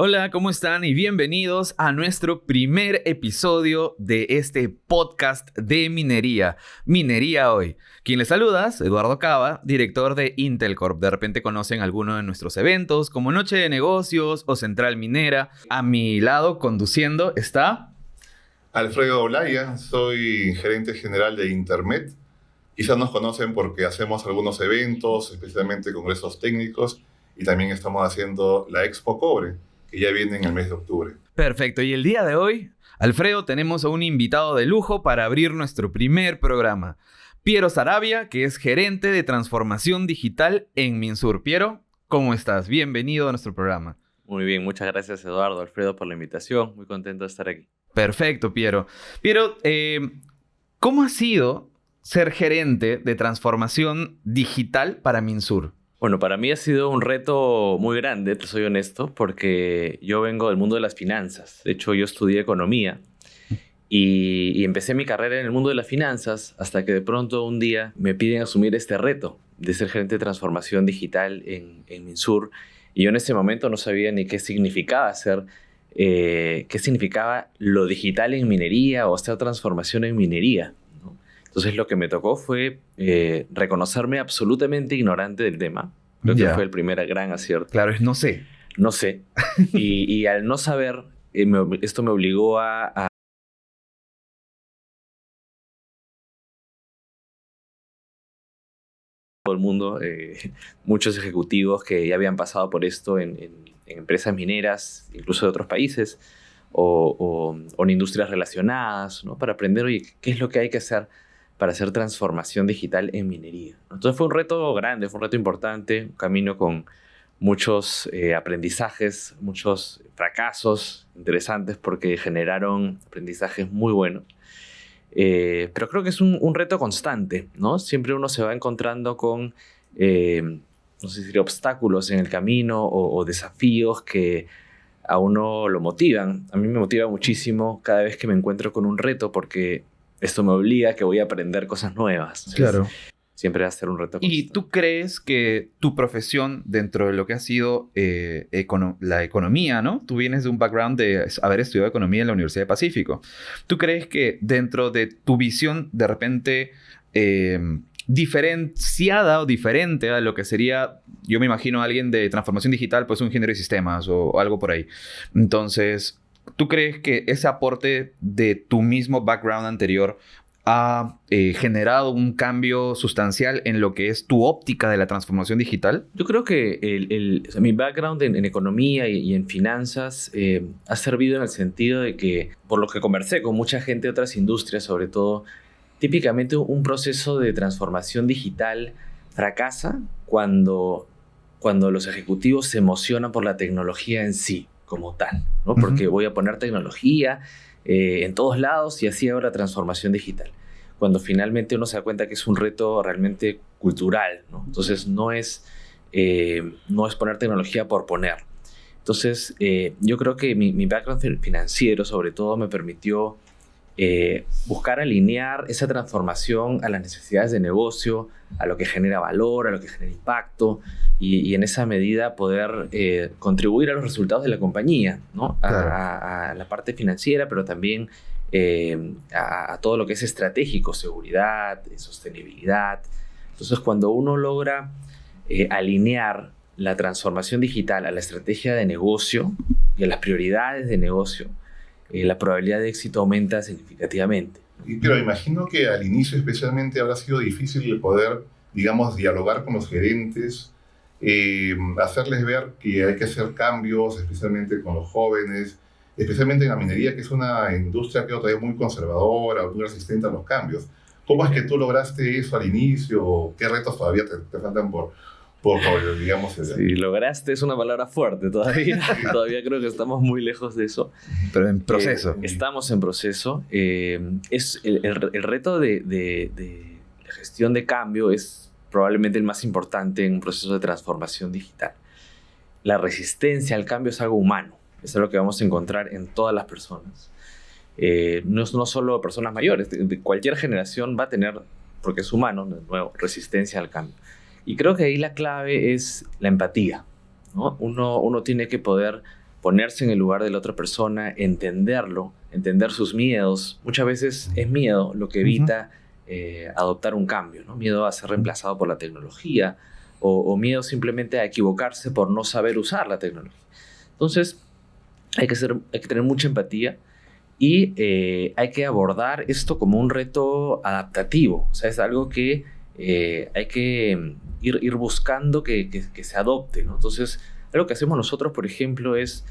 Hola, ¿cómo están? Y bienvenidos a nuestro primer episodio de este podcast de minería, Minería Hoy. Quien les saluda es Eduardo Cava, director de Intel Corp. De repente conocen alguno de nuestros eventos como Noche de Negocios o Central Minera. A mi lado, conduciendo, está Alfredo Olaya, soy gerente general de Intermet. Quizás nos conocen porque hacemos algunos eventos, especialmente congresos técnicos, y también estamos haciendo la Expo Cobre, que ya viene en el mes de octubre. Perfecto. Y el día de hoy, Alfredo, tenemos a un invitado de lujo para abrir nuestro primer programa. Piero Saravia, que es gerente de transformación digital en Minsur. Piero, ¿cómo estás? Bienvenido a nuestro programa. Muy bien, muchas gracias Eduardo, Alfredo, por la invitación. Muy contento de estar aquí. Perfecto, Piero. Piero, ¿cómo ha sido ser gerente de transformación digital para Minsur? Bueno, para mí ha sido un reto muy grande, te soy honesto, porque yo vengo del mundo de las finanzas. De hecho, yo estudié economía y empecé mi carrera en el mundo de las finanzas hasta que de pronto un día me piden asumir este reto de ser gerente de transformación digital en Minsur. Y yo en ese momento no sabía ni qué significaba qué significaba lo digital en minería o hacer transformación en minería, ¿no? Entonces lo que me tocó fue reconocerme absolutamente ignorante del tema. Creo que fue el primer gran acierto. Claro, es no sé. No sé. Y al no saber, esto me obligó a todo el mundo, muchos ejecutivos que ya habían pasado por esto en empresas mineras, incluso de otros países, o en industrias relacionadas, ¿no? Para aprender, oye, ¿qué es lo que hay que hacer para hacer transformación digital en minería? Entonces fue un reto grande, fue un reto importante, un camino con muchos aprendizajes, muchos fracasos interesantes porque generaron aprendizajes muy buenos. Pero creo que es un reto constante, ¿no? Siempre uno se va encontrando con, no sé si obstáculos en el camino o desafíos que a uno lo motivan. A mí me motiva muchísimo cada vez que me encuentro con un reto porque esto me obliga a que voy a aprender cosas nuevas. Entonces, claro. Siempre va a ser un reto constante. ¿Y tú crees que tu profesión dentro de lo que ha sido la economía, ¿no? Tú vienes de un background de haber estudiado economía en la Universidad de Pacífico. ¿Tú crees que dentro de tu visión de repente diferenciada o diferente a lo que sería, yo me imagino, alguien de transformación digital, pues un ingeniero de sistemas o algo por ahí? Entonces, ¿tú crees que ese aporte de tu mismo background anterior ha generado un cambio sustancial en lo que es tu óptica de la transformación digital? Yo creo que o sea, mi background en economía y en finanzas ha servido en el sentido de que, por lo que conversé con mucha gente de otras industrias, sobre todo, típicamente un proceso de transformación digital fracasa cuando los ejecutivos se emocionan por la tecnología en sí, como tal, ¿no? Porque voy a poner tecnología en todos lados y así hago la transformación digital. Cuando finalmente uno se da cuenta que es un reto realmente cultural, ¿no? Entonces no es poner tecnología por poner. Entonces yo creo que mi background financiero sobre todo me permitió buscar alinear esa transformación a las necesidades de negocio, a lo que genera valor, a lo que genera impacto y en esa medida poder contribuir a los resultados de la compañía, ¿no? Claro. A la parte financiera, pero también a todo lo que es estratégico, seguridad, sostenibilidad. Entonces, cuando uno logra alinear la transformación digital a la estrategia de negocio y a las prioridades de negocio, la probabilidad de éxito aumenta significativamente. Pero imagino que al inicio especialmente habrá sido difícil el poder, digamos, dialogar con los gerentes, hacerles ver que hay que hacer cambios, especialmente con los jóvenes, especialmente en la minería, que es una industria que todavía es muy conservadora, muy resistente a los cambios. ¿Cómo es que tú lograste eso al inicio? ¿Qué retos todavía te faltan por digamos? Sí, lograste es una palabra fuerte todavía. Todavía creo que estamos muy lejos de eso. Pero en proceso. Estamos en proceso. Es el reto de la gestión de cambio es probablemente el más importante en un proceso de transformación digital. La resistencia al cambio es algo humano. Eso es lo que vamos a encontrar en todas las personas. No solo personas mayores. De cualquier generación va a tener, porque es humano, de nuevo, resistencia al cambio. Y creo que ahí la clave es la empatía, ¿no? Uno tiene que poder ponerse en el lugar de la otra persona, entenderlo, entender sus miedos. Muchas veces es miedo lo que evita adoptar un cambio, ¿no? Miedo a ser reemplazado por la tecnología o miedo simplemente a equivocarse por no saber usar la tecnología. Entonces, hay que tener mucha empatía y hay que abordar esto como un reto adaptativo. O sea, es algo que hay que ir buscando que se adopte, ¿no? Entonces, algo que hacemos nosotros, por ejemplo, es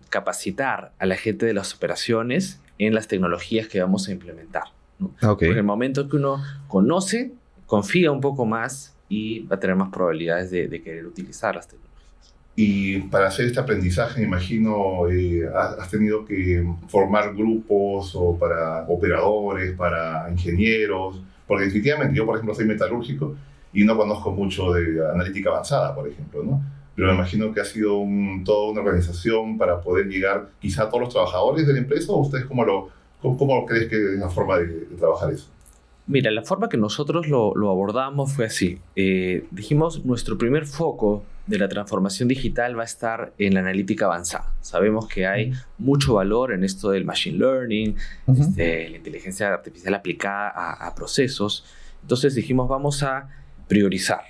capacitar a la gente de las operaciones en las tecnologías que vamos a implementar, ¿no? Okay. Porque en el momento que uno conoce, confía un poco más y va a tener más probabilidades de querer utilizar las tecnologías. Y para hacer este aprendizaje, me imagino, has tenido que formar grupos o para operadores, para ingenieros, porque definitivamente yo, por ejemplo, soy metalúrgico y no conozco mucho de analítica avanzada, por ejemplo, ¿no? Pero me imagino que ha sido toda una organización para poder llegar quizá a todos los trabajadores de la empresa, ¿o ustedes cómo crees que es la forma de trabajar eso? Mira, la forma que nosotros lo abordamos fue así. Dijimos, nuestro primer foco de la transformación digital va a estar en la analítica avanzada. Sabemos que hay mucho valor en esto del machine learning, la inteligencia artificial aplicada a procesos. Entonces dijimos, vamos a priorizar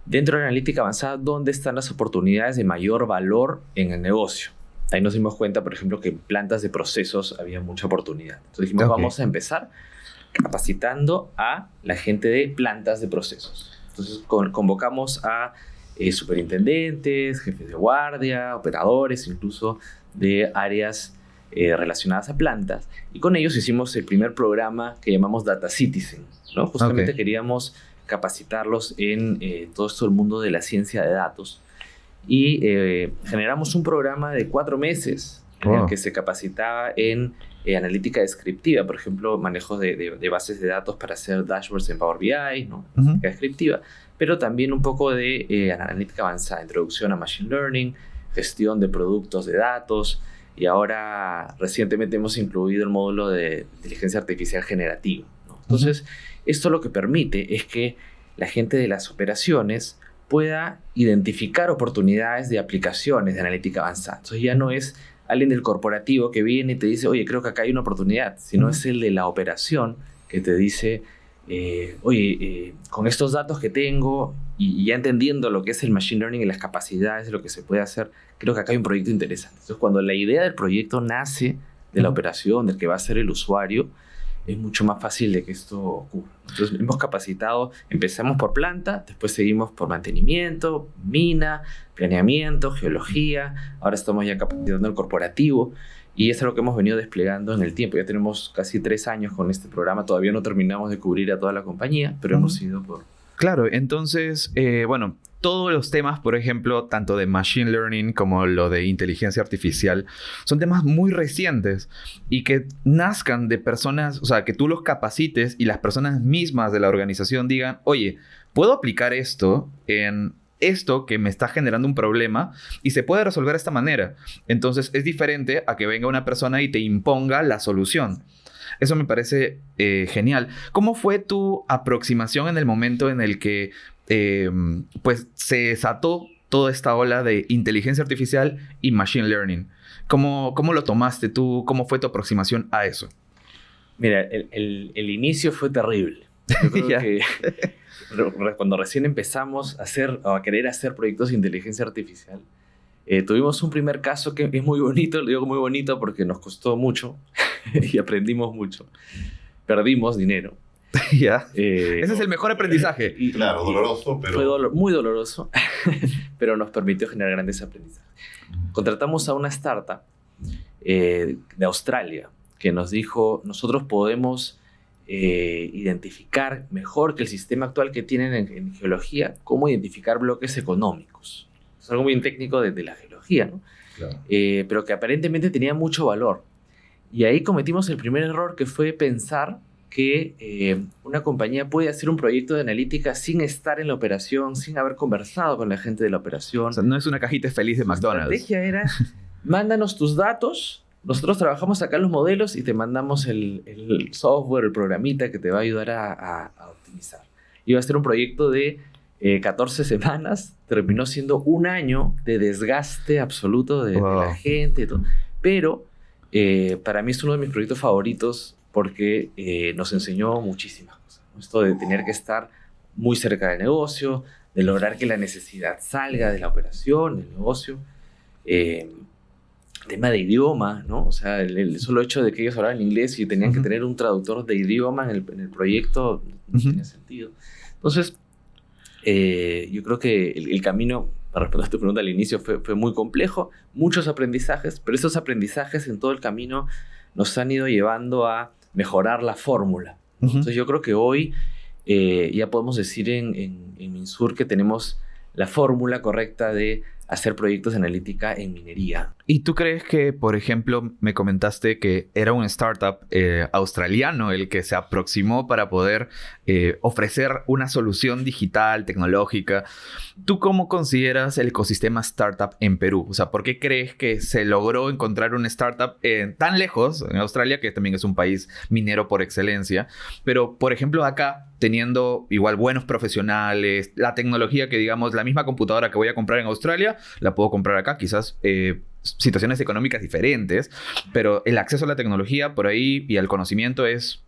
dentro de la analítica avanzada dónde están las oportunidades de mayor valor en el negocio. Ahí nos dimos cuenta, por ejemplo, que en plantas de procesos había mucha oportunidad. Entonces dijimos, vamos a empezar capacitando a la gente de plantas de procesos. Entonces convocamos a superintendentes, jefes de guardia, operadores, incluso de áreas relacionadas a plantas. Y con ellos hicimos el primer programa que llamamos Data Citizen, ¿no? Justamente queríamos capacitarlos en todo esto del mundo de la ciencia de datos. Y generamos un programa de 4 meses en el que se capacitaba en analítica descriptiva, por ejemplo, manejo de bases de datos para hacer dashboards en Power BI, ¿no? Analítica descriptiva, pero también un poco de analítica avanzada, introducción a Machine Learning, gestión de productos de datos, y ahora recientemente hemos incluido el módulo de inteligencia artificial generativa, ¿no? Entonces, esto lo que permite es que la gente de las operaciones pueda identificar oportunidades de aplicaciones de analítica avanzada. Entonces ya no es alguien del corporativo que viene y te dice, oye, creo que acá hay una oportunidad, sino es el de la operación que te dice, oye, con estos datos que tengo y ya entendiendo lo que es el machine learning y las capacidades de lo que se puede hacer, creo que acá hay un proyecto interesante. Entonces, cuando la idea del proyecto nace de la operación, del que va a ser el usuario, es mucho más fácil de que esto ocurra. Entonces, hemos capacitado, empezamos por planta, después seguimos por mantenimiento, mina, planeamiento, geología, ahora estamos ya capacitando el corporativo, y es algo que hemos venido desplegando en el tiempo. Ya tenemos casi 3 años con este programa, todavía no terminamos de cubrir a toda la compañía, pero hemos ido por... Claro, entonces, bueno, todos los temas, por ejemplo, tanto de Machine Learning como lo de inteligencia artificial, son temas muy recientes y que nazcan de personas, o sea, que tú los capacites y las personas mismas de la organización digan, oye, ¿puedo aplicar esto en esto que me está generando un problema y se puede resolver de esta manera? Entonces, es diferente a que venga una persona y te imponga la solución. Eso me parece genial. ¿Cómo fue tu aproximación en el momento en el que pues se desató toda esta ola de inteligencia artificial y machine learning? ¿Cómo lo tomaste tú? ¿Cómo fue tu aproximación a eso? Mira, el inicio fue terrible. Yo creo que cuando recién empezamos a querer hacer proyectos de inteligencia artificial, tuvimos un primer caso que es muy bonito, lo digo muy bonito porque nos costó mucho y aprendimos mucho. Perdimos dinero. Ya. Ese es el mejor aprendizaje. Claro, doloroso, pero... Fue muy doloroso, pero nos permitió generar grandes aprendizajes. Contratamos a una startup de Australia que nos dijo, nosotros podemos identificar mejor que el sistema actual que tienen en geología, cómo identificar bloques económicos. Es algo muy técnico de la geología, ¿no? Claro. Pero que aparentemente tenía mucho valor. Y ahí cometimos el primer error, que fue pensar que una compañía puede hacer un proyecto de analítica sin estar en la operación, sin haber conversado con la gente de la operación. O sea, no es una cajita feliz de McDonald's. La estrategia era, mándanos tus datos, nosotros trabajamos acá los modelos y te mandamos el software, el programita que te va a ayudar a optimizar. Iba a ser un proyecto de 14 semanas, terminó siendo un año de desgaste absoluto de la gente y todo. Pero para mí es uno de mis proyectos favoritos porque nos enseñó muchísimas cosas, ¿no? Esto de tener que estar muy cerca del negocio, de lograr que la necesidad salga de la operación, del negocio. Tema de idioma, ¿no? O sea, el solo hecho de que ellos hablaban inglés y tenían que tener un traductor de idioma en el proyecto no tenía sentido. Entonces, yo creo que el camino, para responder a tu pregunta al inicio, fue muy complejo, muchos aprendizajes, pero esos aprendizajes en todo el camino nos han ido llevando a mejorar la fórmula. Entonces, yo creo que hoy ya podemos decir en Minsur que tenemos la fórmula correcta de hacer proyectos de analítica en minería. ¿Y tú crees que, por ejemplo, me comentaste que era un startup australiano el que se aproximó para poder ofrecer una solución digital, tecnológica? ¿Tú cómo consideras el ecosistema startup en Perú? O sea, ¿por qué crees que se logró encontrar una startup tan lejos, en Australia, que también es un país minero por excelencia? Pero, por ejemplo, acá, teniendo igual buenos profesionales, la tecnología que, digamos, la misma computadora que voy a comprar en Australia, la puedo comprar acá, quizás situaciones económicas diferentes, pero el acceso a la tecnología por ahí y al conocimiento es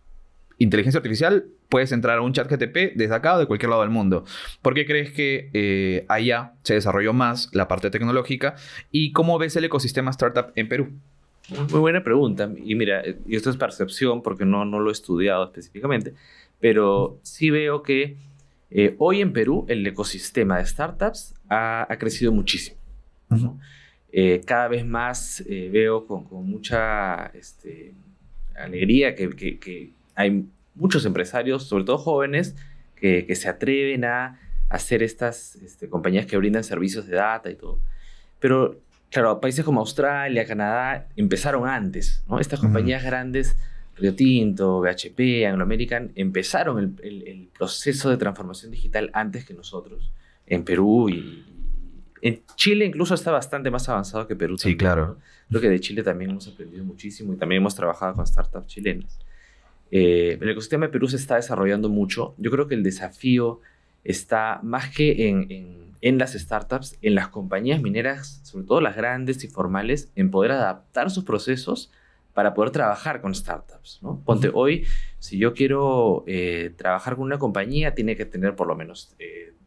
inteligencia artificial. Puedes entrar a un ChatGPT desde acá o de cualquier lado del mundo. ¿Por qué crees que allá se desarrolló más la parte tecnológica? ¿Y cómo ves el ecosistema startup en Perú? Muy buena pregunta. Y mira, y esto es percepción porque no lo he estudiado específicamente, pero sí veo que hoy en Perú el ecosistema de startups ha crecido muchísimo, ¿no? Cada vez más veo con mucha alegría que hay muchos empresarios, sobre todo jóvenes, que se atreven a hacer estas compañías que brindan servicios de data y todo. Pero, claro, países como Australia, Canadá, empezaron antes, ¿no? Estas compañías grandes, Rio Tinto, BHP, Anglo American, empezaron el proceso de transformación digital antes que nosotros, en Perú y en Chile incluso está bastante más avanzado que Perú. Sí, también, claro. ¿no? Creo que de Chile también hemos aprendido muchísimo y también hemos trabajado con startups chilenas. El ecosistema de Perú se está desarrollando mucho. Yo creo que el desafío está más que en las startups, en las compañías mineras, sobre todo las grandes y formales, en poder adaptar sus procesos para poder trabajar con startups, ¿no? Ponte, hoy, si yo quiero trabajar con una compañía, tiene que tener por lo menos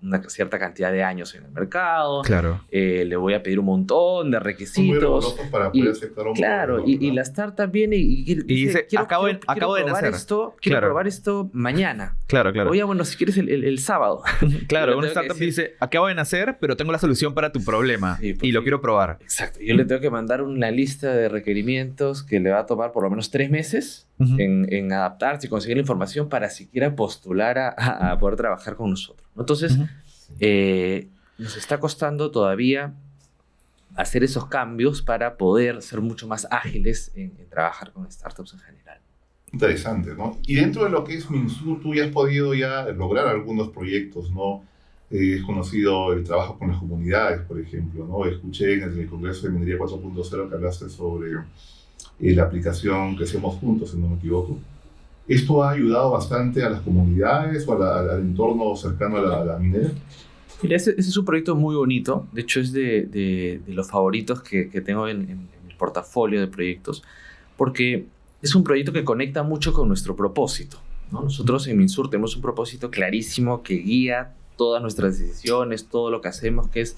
una cierta cantidad de años en el mercado. Claro. Le voy a pedir un montón de requisitos. Para poder aceptar un claro, y la startup viene y dice, acabo de nacer. Quiero probar esto mañana. Claro. Oye, bueno, si quieres el sábado. Claro, una startup dice, acabo de nacer, pero tengo la solución para tu problema y lo quiero probar. Exacto. Yo le tengo que mandar una lista de requerimientos que le va a tomar por lo menos 3 meses en adaptarse y conseguir la información para siquiera postular a poder trabajar con nosotros, ¿no? Entonces, nos está costando todavía hacer esos cambios para poder ser mucho más ágiles en trabajar con startups en general. Interesante, ¿no? Y dentro de lo que es Minsur, tú ya has podido lograr algunos proyectos, ¿no? He conocido el trabajo con las comunidades, por ejemplo, ¿no? Escuché en el Congreso de Minería 4.0 que hablaste sobre la aplicación Crecemos Juntos, si no me equivoco. ¿Esto ha ayudado bastante a las comunidades o al entorno cercano a la minera? Mira, ese es un proyecto muy bonito. De hecho, es de los favoritos que tengo en el portafolio de proyectos, porque es un proyecto que conecta mucho con nuestro propósito, ¿no? Nosotros en Minsur tenemos un propósito clarísimo que guía todas nuestras decisiones, todo lo que hacemos, que es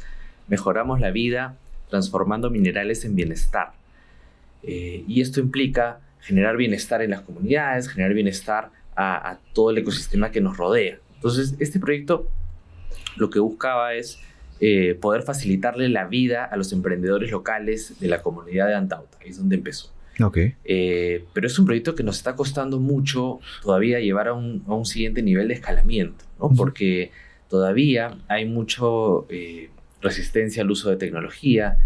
mejoramos la vida transformando minerales en bienestar. Y esto implica generar bienestar en las comunidades, generar bienestar a todo el ecosistema que nos rodea. Entonces, este proyecto lo que buscaba es poder facilitarle la vida a los emprendedores locales de la comunidad de Antauta. Ahí es donde empezó. Okay. Pero es un proyecto que nos está costando mucho todavía llevar a un siguiente nivel de escalamiento, ¿no? Porque todavía hay mucho resistencia al uso de tecnología,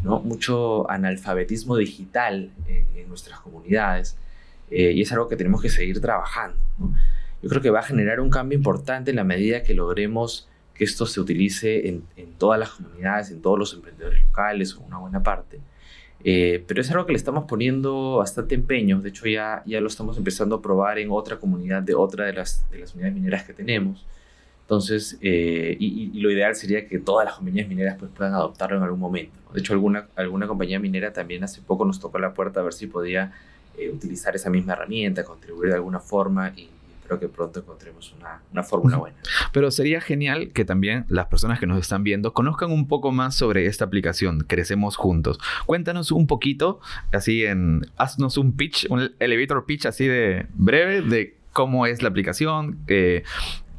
¿no? Mucho analfabetismo digital en nuestras comunidades, y es algo que tenemos que seguir trabajando, ¿no? Yo creo que va a generar un cambio importante en la medida que logremos que esto se utilice en todas las comunidades, en todos los emprendedores locales, o una buena parte. Pero es algo que le estamos poniendo bastante empeño. De hecho, ya lo estamos empezando a probar en otra comunidad de otra de las unidades mineras que tenemos. Entonces, y lo ideal sería que todas las compañías mineras pues, puedan adoptarlo en algún momento, ¿no? De hecho, alguna compañía minera también hace poco nos tocó la puerta a ver si podía utilizar esa misma herramienta, contribuir de alguna forma y espero que pronto encontremos una fórmula buena. Pero sería genial que también las personas que nos están viendo conozcan un poco más sobre esta aplicación, Crecemos Juntos. Cuéntanos un poquito, haznos un pitch, un elevator pitch así de breve de cómo es la aplicación, ¿qué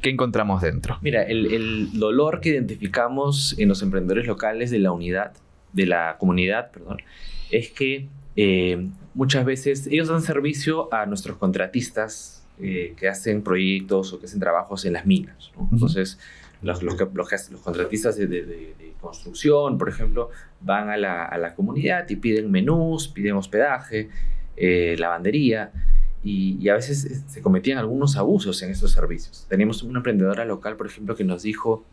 encontramos dentro? Mira, el dolor que identificamos en los emprendedores locales de la comunidad, es que muchas veces ellos dan servicio a nuestros contratistas que hacen proyectos o que hacen trabajos en las minas, ¿no? Entonces, los contratistas de construcción, por ejemplo, van a la comunidad y piden menús, piden hospedaje, lavandería, y a veces se cometían algunos abusos en estos servicios. Teníamos una emprendedora local, por ejemplo, que nos dijo,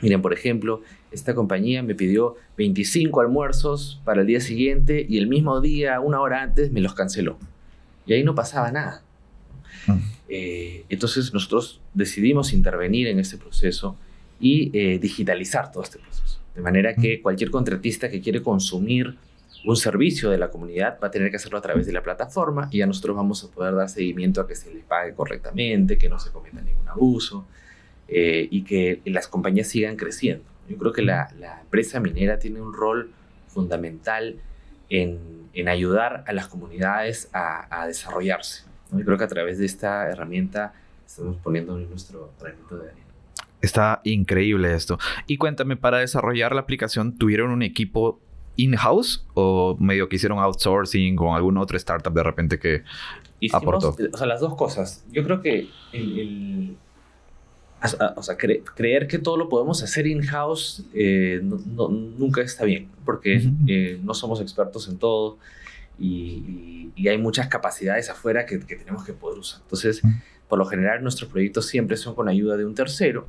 miren, por ejemplo, esta compañía me pidió 25 almuerzos para el día siguiente y el mismo día, una hora antes, me los canceló. Y ahí no pasaba nada. Entonces nosotros decidimos intervenir en este proceso y digitalizar todo este proceso. De manera que cualquier contratista que quiere consumir un servicio de la comunidad va a tener que hacerlo a través de la plataforma y ya nosotros vamos a poder dar seguimiento a que se le pague correctamente, que no se cometa ningún abuso y que las compañías sigan creciendo. Yo creo que la empresa minera tiene un rol fundamental en ayudar a las comunidades a desarrollarse, ¿no? Yo creo que a través de esta herramienta estamos poniendo nuestro granito de arena. Está increíble esto. Y cuéntame, para desarrollar la aplicación, ¿tuvieron un equipo in-house o medio que hicieron outsourcing con alguna otra startup de repente que aportó? O sea, las dos cosas. Yo creo que creer que todo lo podemos hacer in-house nunca está bien, porque no somos expertos en todo y hay muchas capacidades afuera que tenemos que poder usar. Entonces, por lo general, nuestros proyectos siempre son con ayuda de un tercero,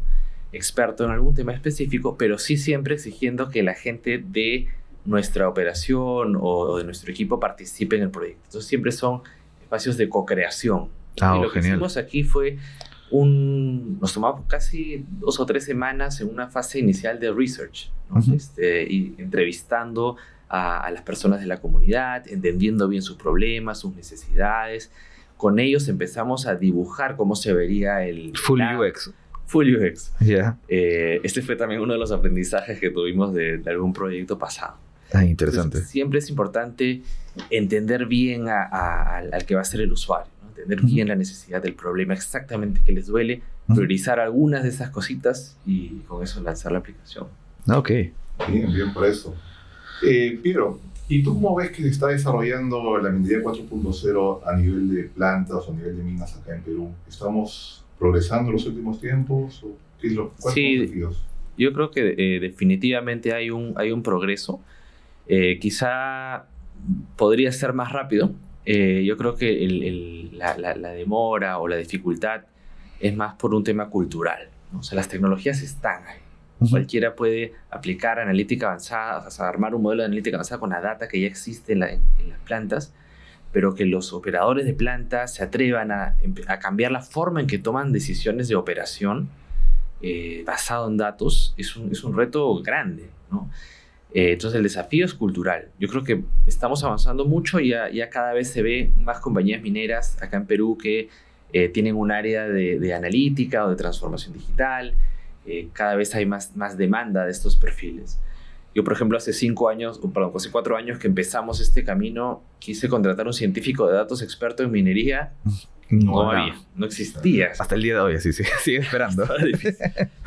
experto en algún tema específico, pero sí siempre exigiendo que la gente de nuestra operación o de nuestro equipo participe en el proyecto. Entonces, siempre son espacios de co-creación. Y lo que hicimos aquí fue nos tomamos casi 2 o 3 semanas en una fase inicial de research, ¿no? Y entrevistando a las personas de la comunidad, entendiendo bien sus problemas, sus necesidades. Con ellos empezamos a dibujar cómo se vería el Full UX. Full UX. Yeah. Este fue también uno de los aprendizajes que tuvimos de algún proyecto pasado. Interesante. Entonces, siempre es importante entender bien al que va a ser el usuario, ¿no? Entender bien la necesidad del problema, exactamente qué les duele, priorizar algunas de esas cositas y con eso lanzar la aplicación. Ok. Bien por eso. Piero, ¿y tú cómo ves que se está desarrollando la minería 4.0 a nivel de plantas o a nivel de minas acá en Perú? ¿Estamos progresando en los últimos tiempos? ¿O cuáles son los desafíos? Yo creo que definitivamente hay un progreso. Quizá podría ser más rápido. Yo creo que la demora o la dificultad es más por un tema cultural, ¿no? O sea, las tecnologías están ahí. Cualquiera puede aplicar analítica avanzada, o sea, armar un modelo de analítica avanzada con la data que ya existe en las plantas, pero que los operadores de plantas se atrevan a cambiar la forma en que toman decisiones de operación basado en datos es un reto grande, ¿no? Entonces el desafío es cultural. Yo creo que estamos avanzando mucho y ya cada vez se ve más compañías mineras acá en Perú que tienen un área de analítica o de transformación digital. Cada vez hay más demanda de estos perfiles. Yo, por ejemplo, hace 4 años que empezamos este camino, quise contratar un científico de datos experto en minería. No existía. Hasta el día de hoy, sí, sigue esperando.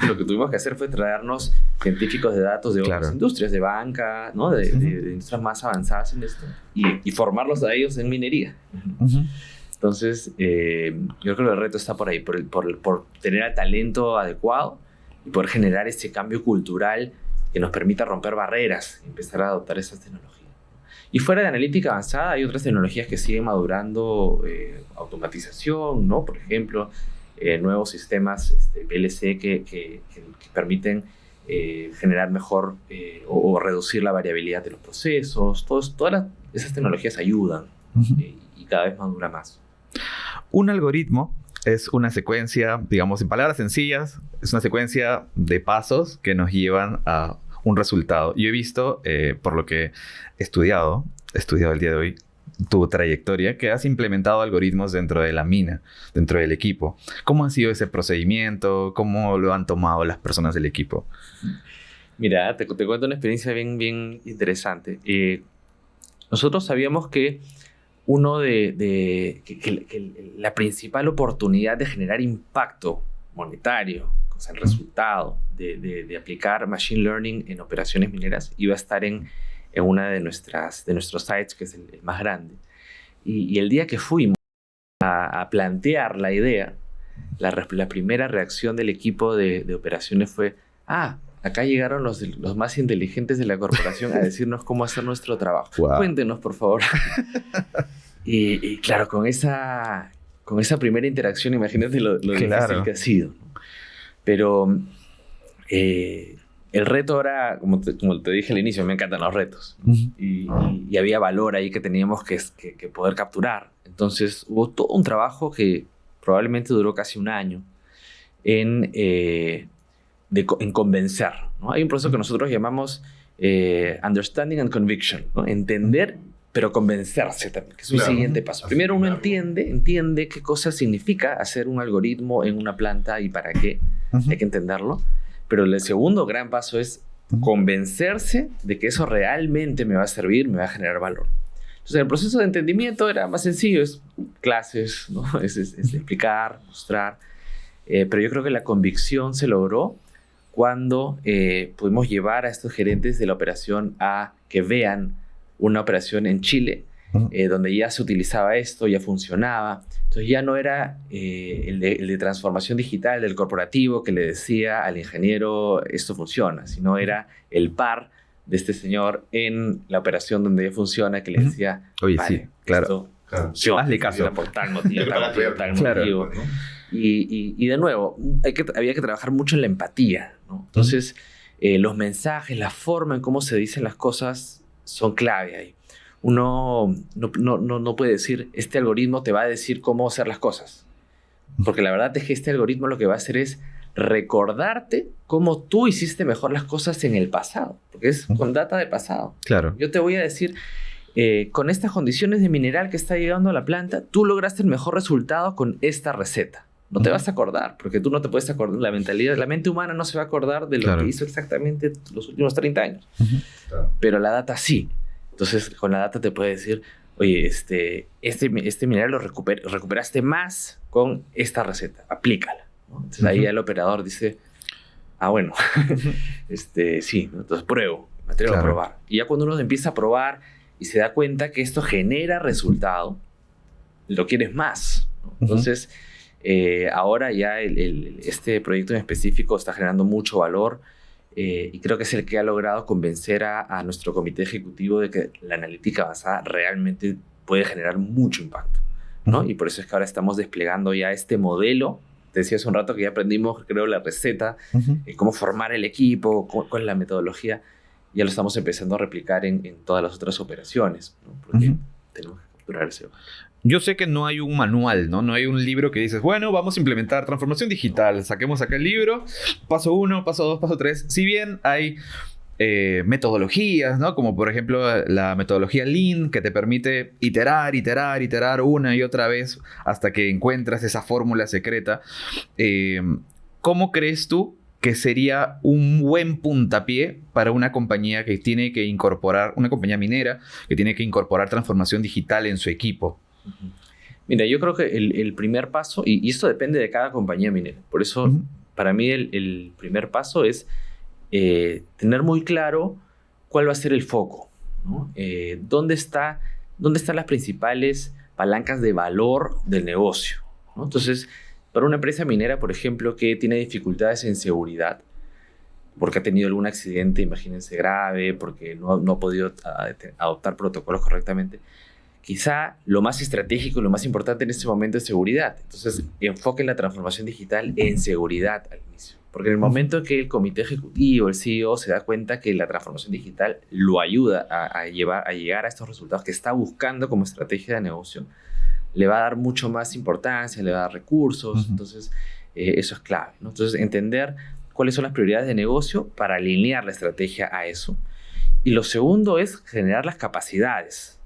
Lo que tuvimos que hacer fue traernos científicos de datos de otras industrias, de banca, ¿no? de industrias más avanzadas en esto, y formarlos a ellos en minería. Entonces, yo creo que el reto está por ahí, por tener el talento adecuado y poder generar este cambio cultural que nos permita romper barreras y empezar a adoptar esas tecnologías. Y fuera de analítica avanzada hay otras tecnologías que siguen madurando, automatización, ¿no? Por ejemplo, nuevos sistemas PLC que permiten generar mejor o reducir la variabilidad de los procesos. Todas esas tecnologías ayudan y cada vez madura más. Un algoritmo es una secuencia, digamos, en palabras sencillas, es una secuencia de pasos que nos llevan a un resultado. Yo he visto, por lo que he estudiado el día de hoy, tu trayectoria, que has implementado algoritmos dentro de la mina, dentro del equipo. ¿Cómo ha sido ese procedimiento? ¿Cómo lo han tomado las personas del equipo? Mira, te cuento una experiencia bien interesante. Nosotros sabíamos que la principal oportunidad de generar impacto monetario, o sea, el resultado de aplicar Machine Learning en operaciones mineras iba a estar en una de nuestros sites, que es el más grande. Y el día que fuimos a plantear la idea, la primera reacción del equipo de operaciones fue: acá llegaron los más inteligentes de la corporación a decirnos cómo hacer nuestro trabajo. Wow. Cuéntenos, por favor. y claro, con esa primera interacción, imagínate lo difícil que ha sido, ¿no? Pero el reto era, como te dije al inicio, me encantan los retos. Y había valor ahí que teníamos que poder capturar. Entonces hubo todo un trabajo que probablemente duró casi un año en convencer, ¿no? Hay un proceso que nosotros llamamos understanding and conviction, ¿no? Entender, pero convencerse también, que es un siguiente paso. Primero uno entiende qué cosa significa hacer un algoritmo en una planta y para qué. Hay que entenderlo. Pero el segundo gran paso es convencerse de que eso realmente me va a servir, me va a generar valor. Entonces, el proceso de entendimiento era más sencillo, es clases, ¿no? es explicar, mostrar. Pero yo creo que la convicción se logró cuando pudimos llevar a estos gerentes de la operación a que vean una operación en Chile, donde ya se utilizaba esto, ya funcionaba. Entonces ya no era el de transformación digital del corporativo que le decía al ingeniero esto funciona, sino era el par de este señor en la operación donde ya funciona que le decía, oye, vale, sí, claro, esto funciona, hazle caso por tal motivo, tal motivo. ¿no? Y de nuevo, había que trabajar mucho en la empatía, ¿no? Entonces, los mensajes, la forma en cómo se dicen las cosas son clave ahí. Uno no puede decir, este algoritmo te va a decir cómo hacer las cosas. Porque la verdad es que este algoritmo lo que va a hacer es recordarte cómo tú hiciste mejor las cosas en el pasado. Porque es con data de pasado. Claro. Yo te voy a decir, con estas condiciones de mineral que está llegando a la planta, tú lograste el mejor resultado con esta receta. No te vas a acordar, porque tú no te puedes acordar. La mente humana no se va a acordar de lo que hizo exactamente los últimos 30 años. Pero la data sí. Entonces, con la data te puede decir, oye, este mineral lo recuperaste más con esta receta. Aplícala, ¿no? Entonces, ahí el operador dice, bueno, sí, entonces me atrevo a probar. Y ya cuando uno empieza a probar y se da cuenta que esto genera resultado, lo quieres más, ¿no? Entonces, ahora ya este proyecto en específico está generando mucho valor. Y creo que es el que ha logrado convencer a nuestro comité ejecutivo de que la analítica basada realmente puede generar mucho impacto, ¿no? Y por eso es que ahora estamos desplegando ya este modelo. Te decía hace un rato que ya aprendimos, creo, la receta, cómo formar el equipo, cuál es la metodología. Ya lo estamos empezando a replicar en todas las otras operaciones, ¿no? Porque tenemos que capturar ese valor. Yo sé que no hay un manual, ¿no? No hay un libro que dices, bueno, vamos a implementar transformación digital. Saquemos acá el libro, paso 1, paso 2, paso 3. Si bien hay metodologías, ¿no? Como por ejemplo la metodología Lean, que te permite iterar una y otra vez hasta que encuentras esa fórmula secreta. ¿Cómo crees tú que sería un buen puntapié para una compañía que tiene que incorporar, una compañía minera, que tiene que incorporar transformación digital en su equipo? Mira, yo creo que el primer paso, y esto depende de cada compañía minera, por eso para mí el primer paso es tener muy claro cuál va a ser el foco, ¿no? ¿Dónde están las principales palancas de valor del negocio, ¿no? Entonces, para una empresa minera, por ejemplo, que tiene dificultades en seguridad, porque ha tenido algún accidente, imagínense, grave, porque no ha podido adoptar protocolos correctamente, quizá lo más estratégico y lo más importante en este momento es seguridad. Entonces, enfoquen la transformación digital en seguridad al inicio. Porque en el momento que el comité ejecutivo, el CEO, se da cuenta que la transformación digital lo ayuda a llegar a estos resultados que está buscando como estrategia de negocio, le va a dar mucho más importancia, le va a dar recursos. Entonces, eso es clave, ¿no? Entonces, entender cuáles son las prioridades de negocio para alinear la estrategia a eso. Y lo segundo es generar las capacidades.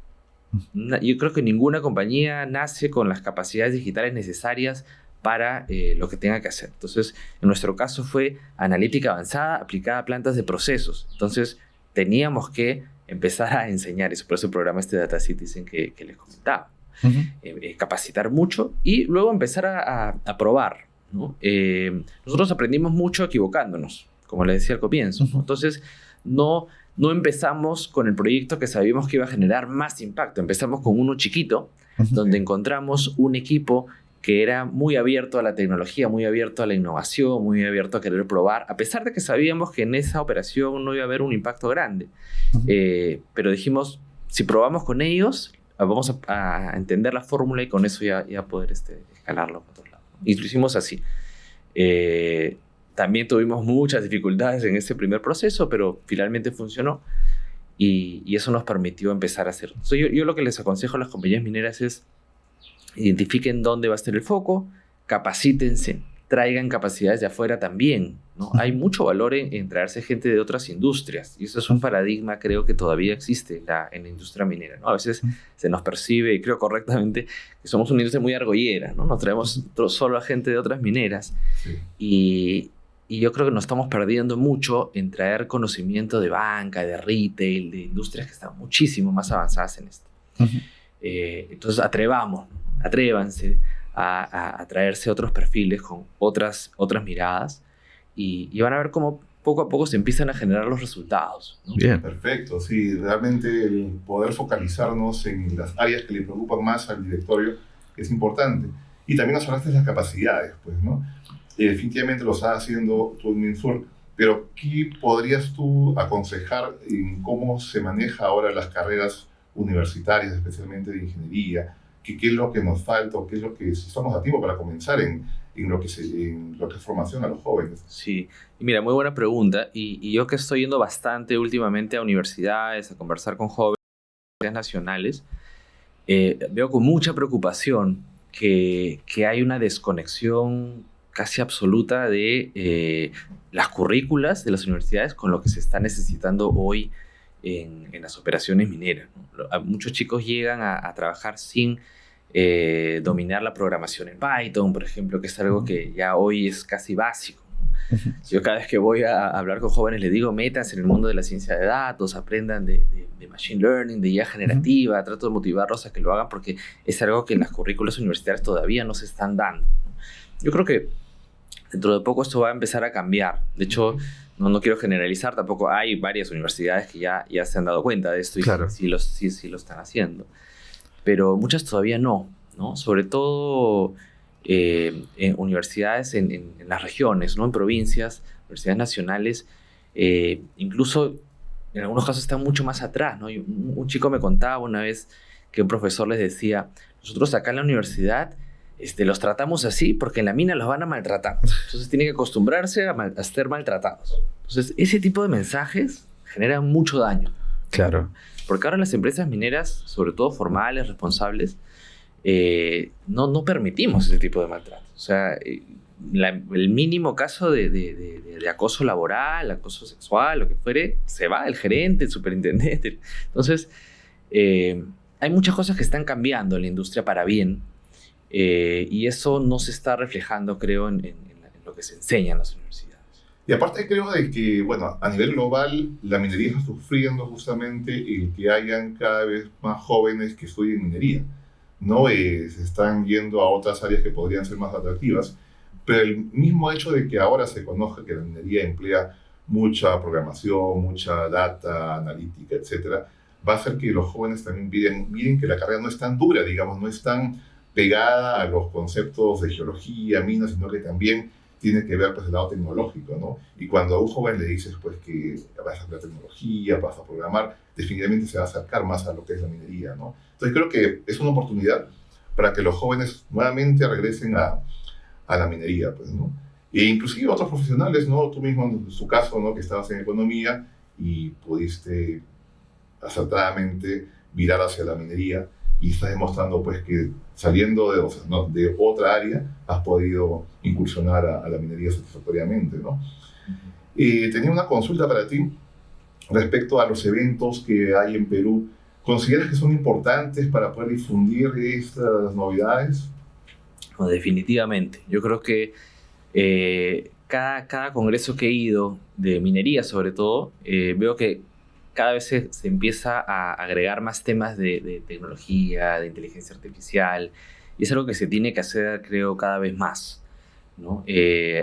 Yo creo que ninguna compañía nace con las capacidades digitales necesarias para lo que tenga que hacer. Entonces, en nuestro caso fue analítica avanzada aplicada a plantas de procesos. Entonces, teníamos que empezar a enseñar eso. Por eso el programa Data Citizen que les comentaba. Capacitar mucho y luego empezar a probar, ¿no? Nosotros aprendimos mucho equivocándonos, como les decía al comienzo, ¿no? Entonces, no empezamos con el proyecto que sabíamos que iba a generar más impacto. Empezamos con uno chiquito, donde encontramos un equipo que era muy abierto a la tecnología, muy abierto a la innovación, muy abierto a querer probar, a pesar de que sabíamos que en esa operación no iba a haber un impacto grande. Pero dijimos, si probamos con ellos, vamos a entender la fórmula y con eso ya poder escalarlo a otros lados. Y lo hicimos así. También tuvimos muchas dificultades en ese primer proceso, pero finalmente funcionó y eso nos permitió empezar a hacer. Entonces, yo lo que les aconsejo a las compañías mineras es identifiquen dónde va a estar el foco, capacítense, traigan capacidades de afuera también, ¿no? Hay mucho valor en traerse gente de otras industrias y eso es un paradigma, creo, que todavía existe en la industria minera, ¿no? A veces se nos percibe, y creo correctamente, que somos una industria muy argollera, ¿no? Nos traemos solo a gente de otras mineras. Sí. Y yo creo que nos estamos perdiendo mucho en traer conocimiento de banca, de retail, de industrias que están muchísimo más avanzadas en esto. Entonces atrévanse a traerse otros perfiles con otras miradas y van a ver cómo poco a poco se empiezan a generar los resultados, ¿no? Bien. Perfecto, sí, realmente el poder focalizarnos en las áreas que le preocupan más al directorio es importante. Y también nos hablaste de las capacidades, pues, ¿no? Definitivamente lo estás haciendo tú en Minsur, pero ¿qué podrías tú aconsejar en cómo se maneja ahora las carreras universitarias, especialmente de ingeniería? ¿Qué es lo que nos falta o qué es lo que si estamos a tiempo para comenzar en lo que es formación a los jóvenes? Sí, y mira, muy buena pregunta. Y yo que estoy yendo bastante últimamente a universidades, a conversar con jóvenes nacionales, veo con mucha preocupación que hay una desconexión casi absoluta de las currículas de las universidades con lo que se está necesitando hoy en las operaciones mineras, ¿no? Muchos chicos llegan a trabajar sin dominar la programación en Python, por ejemplo, que es algo que ya hoy es casi básico, ¿no? Yo cada vez que voy a hablar con jóvenes les digo, métanse en el mundo de la ciencia de datos, aprendan de machine learning, de IA generativa, trato de motivarlos a que lo hagan porque es algo que en las currículas universitarias todavía no se están dando. Yo creo que dentro de poco esto va a empezar a cambiar. De hecho, no quiero generalizar, tampoco hay varias universidades que ya se han dado cuenta de esto y claro, sí lo están haciendo. Pero muchas todavía no, Sobre todo en universidades en las regiones, ¿no? En provincias, universidades nacionales, incluso en algunos casos están mucho más atrás, ¿no? Y un chico me contaba una vez que un profesor les decía, nosotros acá en la universidad los tratamos así porque en la mina los van a maltratar. Entonces tienen que acostumbrarse a ser maltratados. Entonces ese tipo de mensajes generan mucho daño. Claro. Porque ahora las empresas mineras, sobre todo formales, responsables, no permitimos ese tipo de maltrato. O sea, el mínimo caso de acoso laboral, acoso sexual, lo que fuere, se va el gerente, el superintendente. Entonces, hay muchas cosas que están cambiando en la industria para bien. Y eso no se está reflejando, creo, en lo que se enseña en las universidades. Y aparte creo de que, bueno, a nivel global, la minería está sufriendo justamente el que hayan cada vez más jóvenes que estudien minería, ¿no? Se están yendo a otras áreas que podrían ser más atractivas, pero el mismo hecho de que ahora se conozca que la minería emplea mucha programación, mucha data, analítica, etcétera, va a hacer que los jóvenes también miren que la carrera no es tan dura, digamos, no es tan pegada a los conceptos de geología, minas, sino que también tiene que ver pues el lado tecnológico, ¿no? Y cuando a un joven le dices pues que vas a hacer tecnología, vas a programar, definitivamente se va a acercar más a lo que es la minería, ¿no? Entonces creo que es una oportunidad para que los jóvenes nuevamente regresen a la minería, pues, ¿no? E inclusive otros profesionales, ¿no? Tú mismo en su caso, ¿no? Que estabas en economía y pudiste acertadamente virar hacia la minería. y estás demostrando pues que saliendo de, o sea, ¿no?, de otra área has podido incursionar a la minería satisfactoriamente, ¿no? Tenía una consulta para ti respecto a los eventos que hay en Perú. ¿Consideras que son importantes para poder difundir estas novedades? No, definitivamente. Yo creo que cada congreso que he ido, de minería sobre todo, veo que cada vez se empieza a agregar más temas de tecnología, de inteligencia artificial, y es algo que se tiene que hacer, creo, cada vez más, ¿no?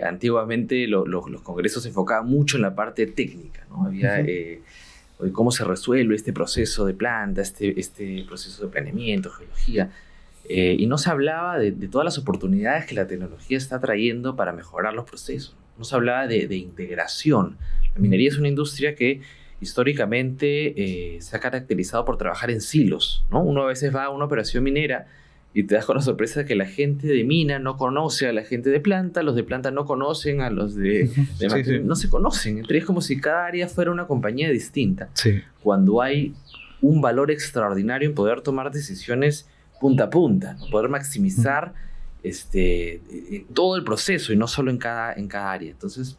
Antiguamente los congresos se enfocaban mucho en la parte técnica, ¿no? Había cómo se resuelve este proceso de planta, este proceso de planeamiento, geología, y no se hablaba de todas las oportunidades que la tecnología está trayendo para mejorar los procesos. No se hablaba de integración. La minería es una industria que históricamente se ha caracterizado por trabajar en silos, ¿no? Uno a veces va a una operación minera y te das con la sorpresa de que la gente de mina no conoce a la gente de planta, los de planta no conocen a los de sí. No se conocen. Entre ellos, como si cada área fuera una compañía distinta. Sí. Cuando hay un valor extraordinario en poder tomar decisiones punta a punta, ¿no? Poder maximizar todo el proceso y no solo en cada área. Entonces,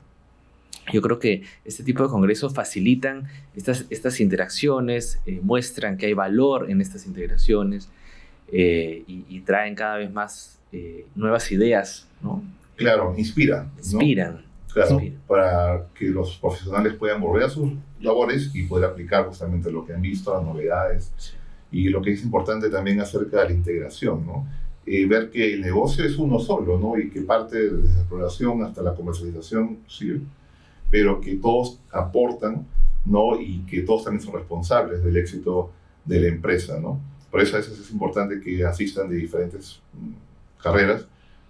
yo creo que este tipo de congresos facilitan estas interacciones, muestran que hay valor en estas integraciones, y traen cada vez más nuevas ideas, ¿no? Claro, inspiran, ¿no? Inspiran. Claro, Inspiran. para que los profesionales puedan volver a sus labores y poder aplicar justamente lo que han visto, las novedades. Sí. Y lo que es importante también acerca de la integración, ¿no? Ver que el negocio es uno solo, ¿no? Y que parte desde la exploración hasta la comercialización, sí, pero que todos aportan, ¿no? Y que todos también son responsables del éxito de la empresa, ¿no? Por eso a veces es importante que asistan de diferentes carreras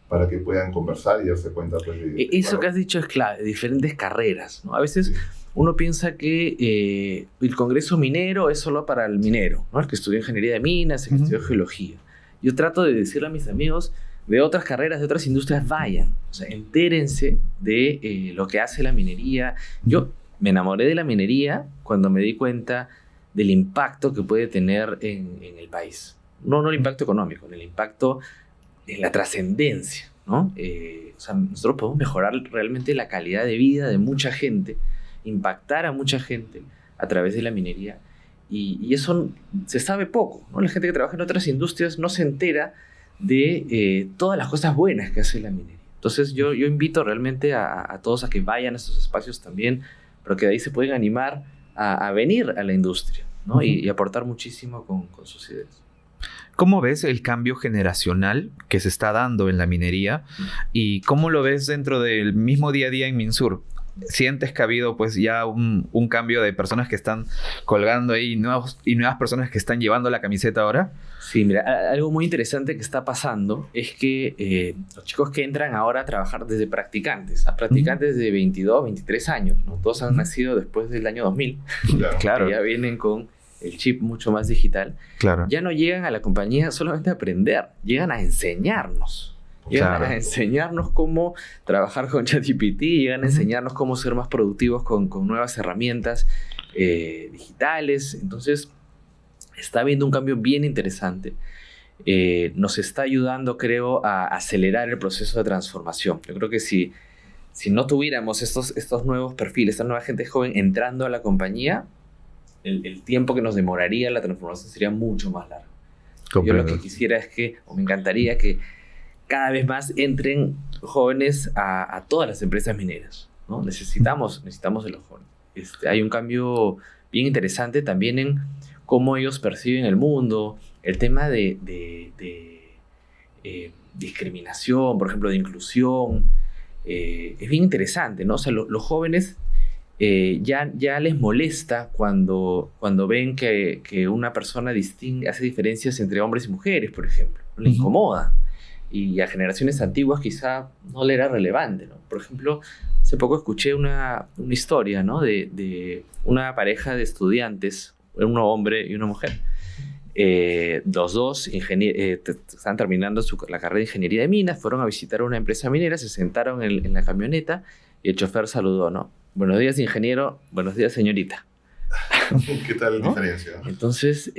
para que puedan conversar y darse cuenta, pues, Eso que has dicho es clave, diferentes carreras, ¿no? A veces sí, uno piensa que el congreso minero es solo para el minero, ¿no? El que estudió ingeniería de minas, el que estudió geología. Yo trato de decirle a mis amigos de otras carreras, de otras industrias, vayan, o sea, entérense de lo que hace la minería. Yo me enamoré de la minería cuando me di cuenta del impacto que puede tener en el país. No el impacto económico, el impacto en la trascendencia, ¿no? O sea, nosotros podemos mejorar realmente la calidad de vida de mucha gente, impactar a mucha gente a través de la minería, y eso se sabe poco, ¿no? La gente que trabaja en otras industrias no se entera de todas las cosas buenas que hace la minería. Entonces yo invito realmente a todos a que vayan a estos espacios también, pero que de ahí se pueden animar a venir a la industria, ¿no? Y aportar muchísimo con sus ideas. ¿Cómo ves el cambio generacional que se está dando en la minería? ¿Y cómo lo ves dentro del mismo día a día en Minsur? ¿Sientes que ha habido pues ya un cambio de personas que están colgando ahí nuevas personas que están llevando la camiseta ahora? Sí, mira, algo muy interesante que está pasando es que los chicos que entran ahora a trabajar desde practicantes, a practicantes de 22, 23 años, ¿no? Todos han nacido después del año 2000, Claro. que ya vienen con el chip mucho más digital. Claro. Ya no llegan a la compañía solamente a aprender, llegan a enseñarnos. Llegan a enseñarnos cómo trabajar con ChatGPT, llegan a enseñarnos cómo ser más productivos con nuevas herramientas digitales. Entonces, está habiendo un cambio bien interesante. Nos está ayudando, creo, a acelerar el proceso de transformación. Yo creo que si no tuviéramos estos nuevos perfiles, esta nueva gente joven entrando a la compañía, el tiempo que nos demoraría la transformación sería mucho más largo. Yo lo que quisiera es o me encantaría que cada vez más entren jóvenes a todas las empresas mineras, ¿no? Necesitamos de los jóvenes. Hay un cambio bien interesante también en cómo ellos perciben el mundo, el tema de discriminación, por ejemplo, de inclusión. Es bien interesante, ¿no? O sea, los jóvenes ya les molesta cuando ven que una persona hace diferencias entre hombres y mujeres, por ejemplo. Le incomoda. Y a generaciones antiguas quizá no le era relevante, ¿no? Por ejemplo, hace poco escuché una historia, ¿no? de una pareja de estudiantes, un hombre y una mujer. Los dos estaban terminando la carrera de ingeniería de minas, fueron a visitar una empresa minera, se sentaron en la camioneta y el chofer saludó, ¿no? Buenos días, ingeniero. Buenos días, señorita. ¿Qué tal la ¿No? diferencia? Entonces,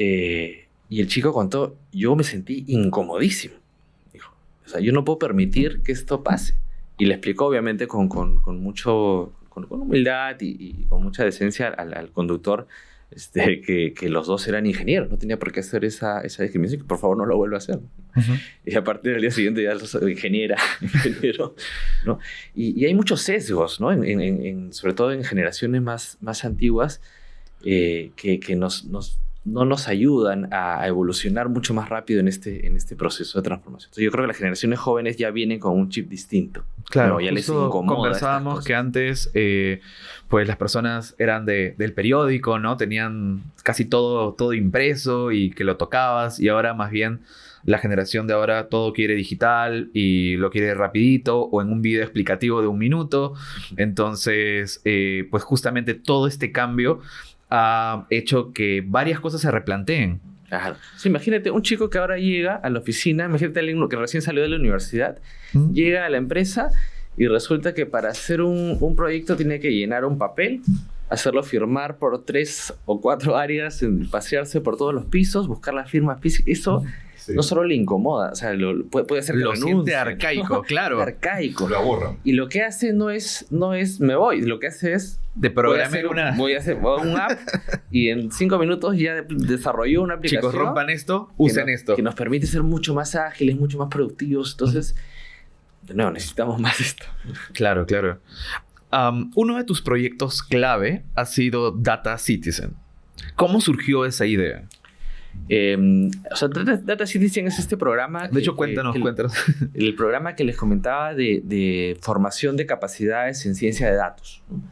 Y el chico contó, yo me sentí incomodísimo. Dijo, o sea, yo no puedo permitir que esto pase. Y le explicó, obviamente, con humildad y con mucha decencia al conductor que los dos eran ingenieros. No tenía por qué hacer esa discriminación, que por favor no lo vuelva a hacer. Uh-huh. Y a partir del día siguiente ya soy ingeniero, ¿no? Y hay muchos sesgos, ¿no? Sobre todo en generaciones más antiguas que no nos ayudan a evolucionar mucho más rápido en este proceso de transformación. Entonces yo creo que las generaciones jóvenes ya vienen con un chip distinto. Claro, ¿no? Ya les incomoda. Conversábamos que antes pues las personas eran del periódico, ¿no? Tenían casi todo impreso y que lo tocabas, y ahora más bien la generación de ahora todo quiere digital y lo quiere rapidito o en un video explicativo de 1 minuto. Entonces, pues justamente todo este cambio ha hecho que varias cosas se replanteen. Claro. Sí, imagínate un chico que ahora llega a la oficina, imagínate a alguien que recién salió de la universidad, llega a la empresa y resulta que para hacer un proyecto tiene que llenar un papel, hacerlo firmar por 3 o 4 áreas, pasearse por todos los pisos, buscar las firmas físicas. Eso no solo le incomoda, o sea, puede hacer que lo siente arcaico, ¿no? Claro. Arcaico. Lo aburra. Y lo que hace no es me voy, lo que hace es voy a hacer un app y en 5 minutos ya desarrolló una aplicación. Chicos, rompan esto, usen esto. Que nos permite ser mucho más ágiles, mucho más productivos. Entonces, no, necesitamos más esto. Claro. Uno de tus proyectos clave ha sido Data Citizen. ¿Cómo surgió esa idea? Data Citizen es este programa. De hecho, cuéntanos. El programa que les comentaba de formación de capacidades en ciencia de datos, ¿no?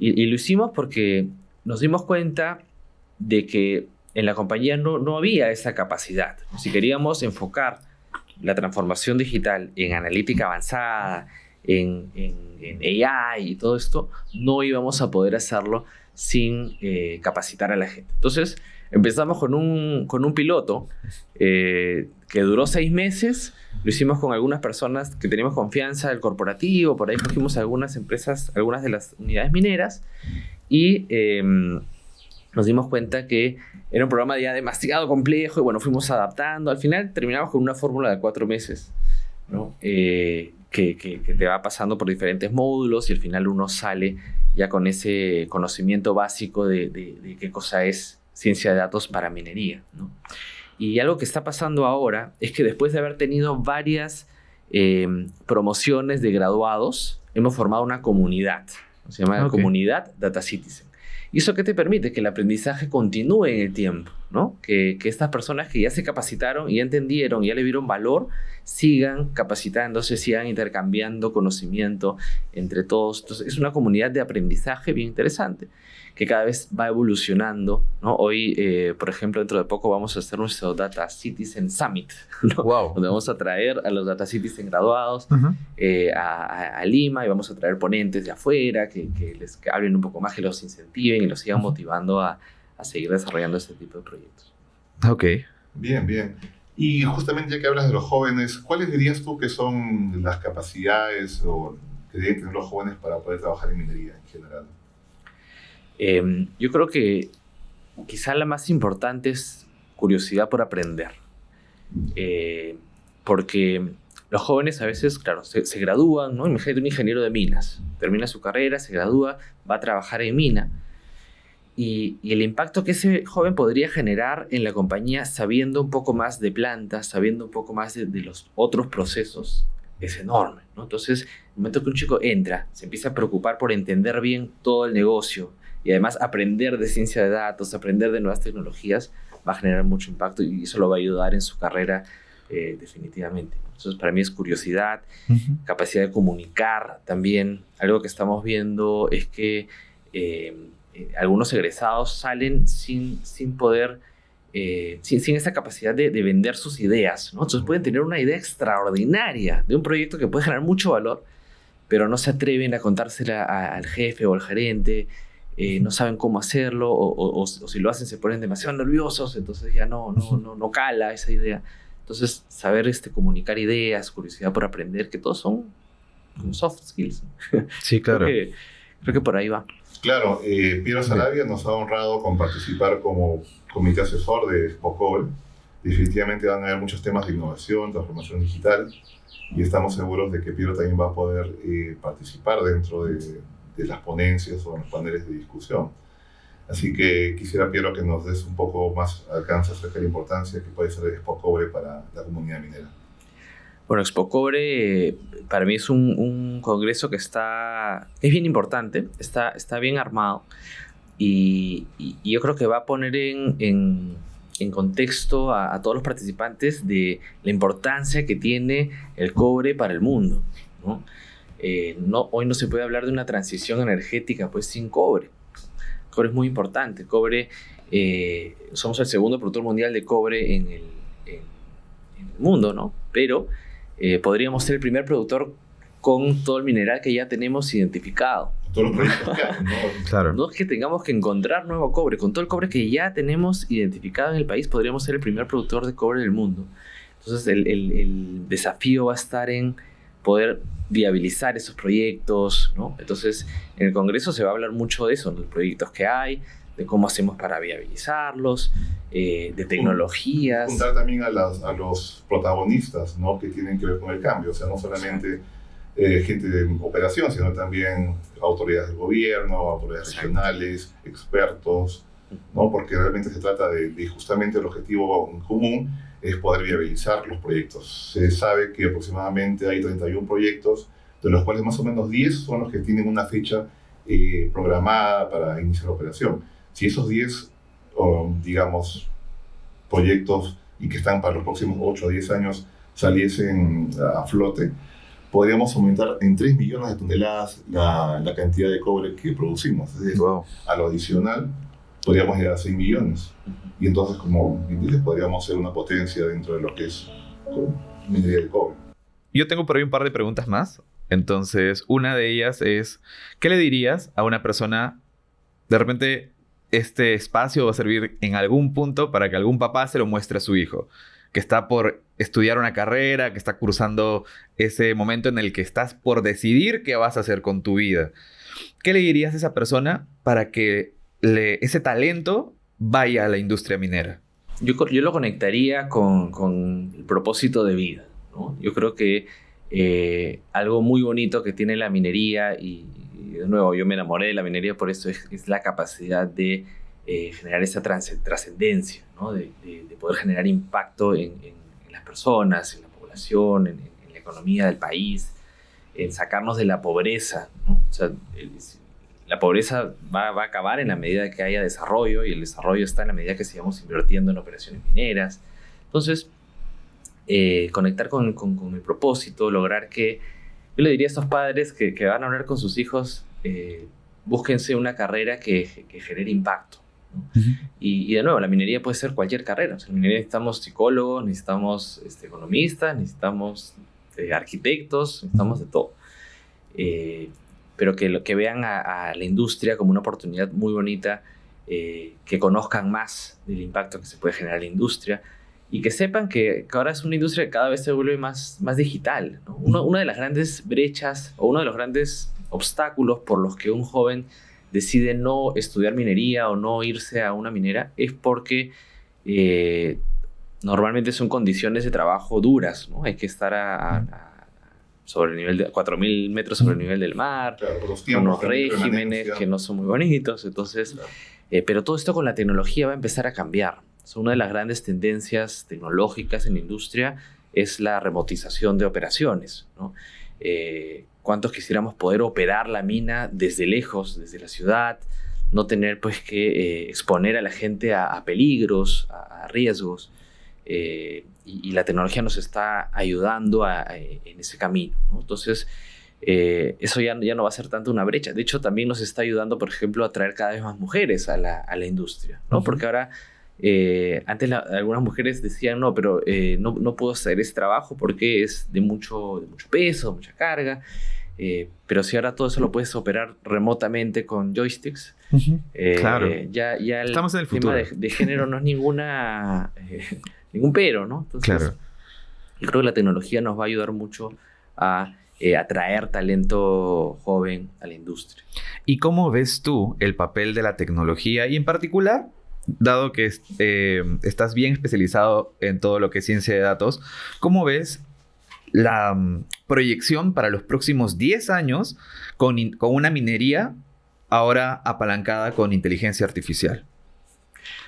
Y lo hicimos porque nos dimos cuenta de que en la compañía no había esa capacidad. Si queríamos enfocar la transformación digital en analítica avanzada, en AI y todo esto, no íbamos a poder hacerlo sin capacitar a la gente. Entonces, empezamos con un piloto que duró 6 meses. Lo hicimos con algunas personas que teníamos confianza del corporativo. Por ahí cogimos algunas empresas, algunas de las unidades mineras. Y nos dimos cuenta que era un programa ya demasiado complejo. Y bueno, fuimos adaptando. Al final terminamos con una fórmula de 4 meses, ¿no? Que te va pasando por diferentes módulos. Y al final uno sale ya con ese conocimiento básico de qué cosa es ciencia de datos para minería, ¿no? Y algo que está pasando ahora es que después de haber tenido varias promociones de graduados, hemos formado una comunidad. Se llama Comunidad Data Citizen. ¿Y eso qué te permite? Que el aprendizaje continúe en el tiempo, ¿no? Que estas personas que ya se capacitaron y ya entendieron, ya le vieron valor, sigan capacitándose, sigan intercambiando conocimiento entre todos. Entonces, es una comunidad de aprendizaje bien interesante, que cada vez va evolucionando, ¿no? Hoy, por ejemplo, dentro de poco vamos a hacer nuestro Data Citizen Summit, ¿no? Wow. Donde vamos a traer a los Data Citizen graduados a Lima, y vamos a traer ponentes de afuera que hablen un poco más, que los incentiven y los sigan motivando a seguir desarrollando este tipo de proyectos. Ok. Bien. Y justamente ya que hablas de los jóvenes, ¿cuáles dirías tú que son las capacidades o que deben tener los jóvenes para poder trabajar en minería en general? Yo creo que quizá la más importante es curiosidad por aprender. Porque los jóvenes a veces, claro, se gradúan, ¿no? Imagínate un ingeniero de minas, termina su carrera, se gradúa, va a trabajar en mina. Y el impacto que ese joven podría generar en la compañía, sabiendo un poco más de plantas, sabiendo un poco más de los otros procesos, es enorme, ¿no? Entonces, en el momento que un chico entra, se empieza a preocupar por entender bien todo el negocio, y además aprender de ciencia de datos, aprender de nuevas tecnologías, va a generar mucho impacto, y eso lo va a ayudar en su carrera definitivamente. Entonces, para mí es curiosidad, capacidad de comunicar también. Algo que estamos viendo es que algunos egresados salen sin poder, sin esa capacidad de vender sus ideas, ¿no? Entonces pueden tener una idea extraordinaria de un proyecto que puede generar mucho valor, pero no se atreven a contársela al jefe o al gerente. No saben cómo hacerlo, o si lo hacen se ponen demasiado nerviosos, entonces ya no cala esa idea. Entonces, saber comunicar ideas, curiosidad por aprender, que todos son como soft skills. Sí, claro. Creo que por ahí va. Claro, Piero Sarabia nos ha honrado con participar como comité asesor de Spokobel. definitivamente van a haber muchos temas de innovación, transformación digital, y estamos seguros de que Piero también va a poder participar dentro de las ponencias o en los paneles de discusión. Así que quisiera, Piero, que nos des un poco más alcance acerca de la importancia que puede ser Expo Cobre para la comunidad minera. Bueno, Expo Cobre para mí es un congreso que es bien importante, está bien armado y yo creo que va a poner en contexto a todos los participantes de la importancia que tiene el cobre para el mundo, ¿no? Hoy no se puede hablar de una transición energética pues sin cobre. El cobre es muy importante. El cobre, somos el segundo productor mundial de cobre en el mundo, ¿no? Pero podríamos ser el primer productor con todo el mineral que ya tenemos identificado. Todos los proyectos que hay, ¿no? Claro. No es que tengamos que encontrar nuevo cobre. Con todo el cobre que ya tenemos identificado en el país, podríamos ser el primer productor de cobre del mundo. Entonces, el desafío va a estar en poder viabilizar esos proyectos, ¿no? Entonces, en el Congreso se va a hablar mucho de eso, de los proyectos que hay, de cómo hacemos para viabilizarlos, de tecnologías. Juntar también a los protagonistas, ¿no? Que tienen que ver con el cambio, o sea, no solamente gente de operación, sino también autoridades del gobierno, autoridades regionales, expertos, ¿no? Porque realmente se trata de justamente el objetivo en común es poder viabilizar los proyectos. Se sabe que aproximadamente hay 31 proyectos, de los cuales más o menos 10 son los que tienen una fecha programada para iniciar la operación. Si esos 10, digamos, proyectos y que están para los próximos 8 o 10 años saliesen a flote, podríamos aumentar en 3 millones de toneladas la cantidad de cobre que producimos. Es decir, Wow. a lo adicional, podríamos llegar a 6 millones. Y entonces, como dices, podríamos ser una potencia dentro de lo que es minería de cobre. Yo tengo por ahí un par de preguntas más. Entonces, una de ellas es, ¿qué le dirías a una persona? De repente, este espacio va a servir en algún punto para que algún papá se lo muestre a su hijo, que está por estudiar una carrera, que está cruzando ese momento en el que estás por decidir qué vas a hacer con tu vida. ¿Qué le dirías a esa persona para que ese talento vaya a la industria minera? Yo lo conectaría con el propósito de vida, ¿no? Yo creo que algo muy bonito que tiene la minería, y de nuevo yo me enamoré de la minería por eso, es la capacidad de generar esa trascendencia, ¿no? De poder generar impacto en las personas, en la población, en la economía del país, en sacarnos de la pobreza, ¿no? O sea, la pobreza va a acabar en la medida que haya desarrollo, y el desarrollo está en la medida que sigamos invirtiendo en operaciones mineras. Entonces, conectar con el propósito, lograr que... Yo le diría a estos padres que van a hablar con sus hijos, búsquense una carrera que genere impacto, ¿no? Uh-huh. Y de nuevo, la minería puede ser cualquier carrera. O sea, en la minería necesitamos psicólogos, necesitamos economistas, necesitamos arquitectos, necesitamos de todo. Pero que vean a la industria como una oportunidad muy bonita, que conozcan más del impacto que se puede generar en la industria, y que sepan que ahora es una industria que cada vez se vuelve más digital, ¿no? Una de las grandes brechas o uno de los grandes obstáculos por los que un joven decide no estudiar minería o no irse a una minera es porque normalmente son condiciones de trabajo duras, ¿no? Hay que estar sobre el nivel de 4.000 metros sobre el nivel del mar, Claro, con unos regímenes que no son muy bonitos. Entonces, Claro. Pero todo esto con la tecnología va a empezar a cambiar. Una de las grandes tendencias tecnológicas en la industria es la remotización de operaciones, ¿no? ¿Cuántos quisiéramos poder operar la mina desde lejos, desde la ciudad, no tener pues que exponer a la gente a peligros, a riesgos? Y la tecnología nos está ayudando en ese camino, ¿no? Entonces, eso ya no va a ser tanto una brecha. De hecho, también nos está ayudando, por ejemplo, a atraer cada vez más mujeres a la industria, ¿no? Uh-huh. Porque ahora, antes algunas mujeres decían, no, pero no puedo hacer ese trabajo porque es de mucho peso, mucha carga. Pero si ahora todo eso lo puedes operar remotamente con joysticks, Uh-huh. Claro. ya el Estamos en el tema futuro. de género no es ningún pero, ¿no? Entonces, Claro. yo creo que la tecnología nos va a ayudar mucho a atraer talento joven a la industria. ¿Y cómo ves tú el papel de la tecnología y en particular dado que estás bien especializado en todo lo que es ciencia de datos, ¿cómo ves la proyección para los próximos 10 años con una minería ahora apalancada con inteligencia artificial?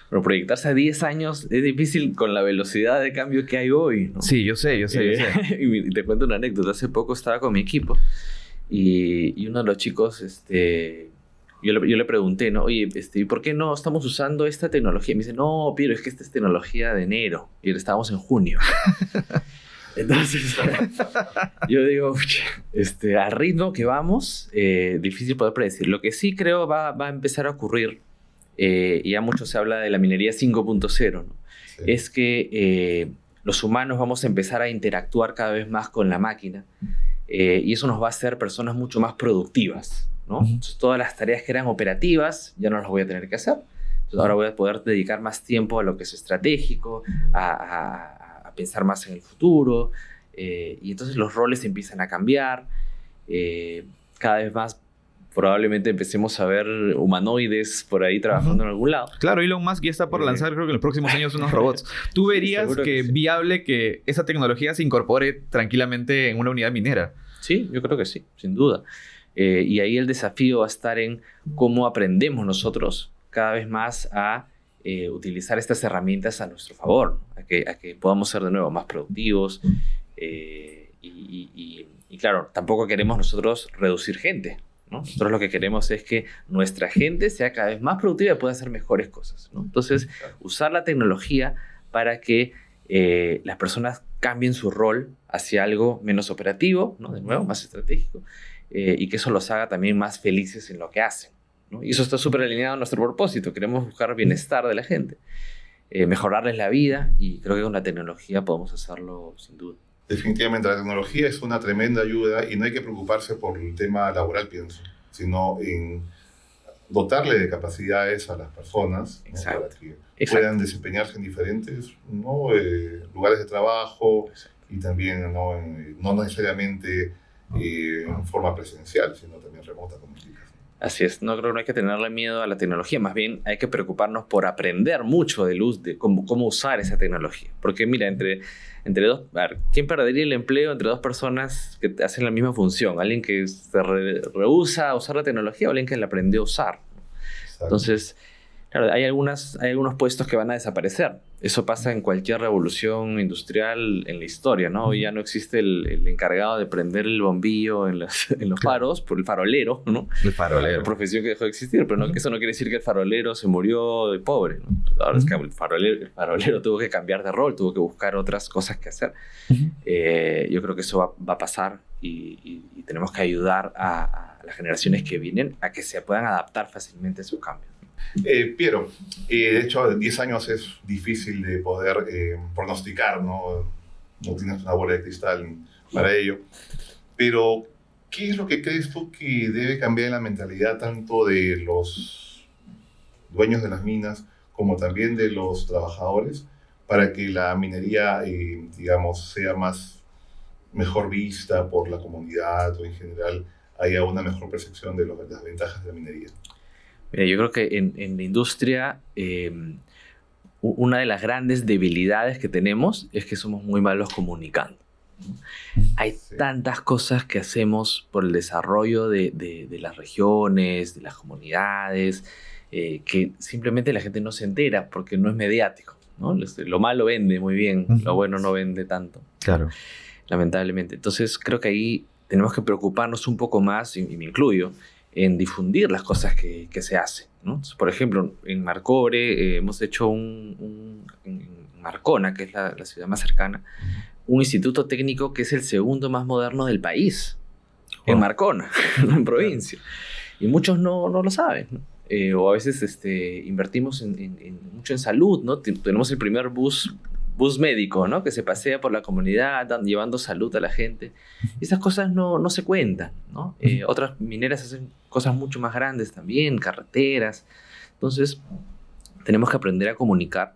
Pero proyectarse a 10 años es difícil con la velocidad de cambio que hay hoy, ¿no? Sí, yo sé. Y te cuento una anécdota. Hace poco estaba con mi equipo y uno de los chicos, yo le pregunté, ¿no? Oye, ¿y por qué no estamos usando esta tecnología? Y me dice, no, Piero, es que esta es tecnología de enero. Y estábamos en junio. Entonces, yo digo, al ritmo que vamos, difícil poder predecir. Lo que sí creo va a empezar a ocurrir, y ya mucho se habla de la minería 5.0, ¿no? Sí. Es que los humanos vamos a empezar a interactuar cada vez más con la máquina, y eso nos va a hacer personas mucho más productivas, ¿no? Entonces, todas las tareas que eran operativas ya no las voy a tener que hacer. Entonces, ahora voy a poder dedicar más tiempo a lo que es estratégico, a pensar más en el futuro, y entonces los roles empiezan a cambiar. Cada vez más probablemente empecemos a ver humanoides por ahí trabajando en algún lado. Claro, Elon Musk ya está por lanzar, creo que en los próximos años, unos robots. ¿Tú verías que es viable que esa tecnología se incorpore tranquilamente en una unidad minera? Sí, yo creo que sí, sin duda. Y ahí el desafío va a estar en cómo aprendemos nosotros cada vez más a utilizar estas herramientas a nuestro favor, ¿no? a que podamos ser de nuevo más productivos. Y claro, tampoco queremos nosotros reducir gente, ¿no? Nosotros lo que queremos es que nuestra gente sea cada vez más productiva y pueda hacer mejores cosas, ¿no? Entonces, usar la tecnología para que las personas cambien su rol hacia algo menos operativo, ¿no? De nuevo, más estratégico, y que eso los haga también más felices en lo que hacen, ¿no? Y eso está súper alineado a nuestro propósito. Queremos buscar bienestar de la gente, mejorarles la vida, y creo que con la tecnología podemos hacerlo sin duda. Definitivamente la tecnología es una tremenda ayuda y no hay que preocuparse por el tema laboral, pienso, sino en dotarle de capacidades a las personas, ¿no? Para que puedan desempeñarse en diferentes, ¿no? Lugares de trabajo. Exacto. Y también no necesariamente en forma presencial, sino también remota, como indicas. Así es, no creo que no hay que tenerle miedo a la tecnología, más bien hay que preocuparnos por aprender mucho de cómo usar esa tecnología. Porque mira, entre dos, a ver, ¿quién perdería el empleo entre dos personas que hacen la misma función? Alguien que se rehúsa a usar la tecnología o alguien que la aprendió a usar. Exacto. Entonces, claro, hay algunos puestos que van a desaparecer. Eso pasa en cualquier revolución industrial en la historia, ¿no? Hoy ya no existe el encargado de prender el bombillo en los faros, por el farolero, ¿no? El farolero. La profesión que dejó de existir, pero eso no quiere decir que el farolero se murió de pobre, ¿no? Ahora es que el farolero tuvo que cambiar de rol, tuvo que buscar otras cosas que hacer. Yo creo que eso va a pasar y tenemos que ayudar a las generaciones que vienen a que se puedan adaptar fácilmente a esos cambios. Piero, de hecho, 10 años es difícil de poder pronosticar, ¿no? No tienes una bola de cristal para ello. Pero, ¿qué es lo que crees tú que debe cambiar en la mentalidad tanto de los dueños de las minas como también de los trabajadores para que la minería, digamos, sea mejor vista por la comunidad o en general haya una mejor percepción de las ventajas de la minería? Mira, yo creo que en la industria una de las grandes debilidades que tenemos es que somos muy malos comunicando. Hay tantas cosas que hacemos por el desarrollo de las regiones, de las comunidades, que simplemente la gente no se entera porque no es mediático, ¿no? Lo malo vende muy bien, lo bueno no vende tanto. Claro. Lamentablemente. Entonces creo que ahí tenemos que preocuparnos un poco más, y me incluyo, en difundir las cosas que se hacen, ¿no? Entonces, por ejemplo, en Marcobre hemos hecho en Marcona, que es la ciudad más cercana, un instituto técnico que es el segundo más moderno del país, en Marcona, en provincia. Y muchos no lo saben, ¿no? O a veces invertimos mucho en salud, ¿no? Tenemos el primer bus médico, ¿no? Que se pasea por la comunidad llevando salud a la gente. Y esas cosas no se cuentan, ¿no? Otras mineras hacen cosas mucho más grandes también, carreteras. Entonces, tenemos que aprender a comunicar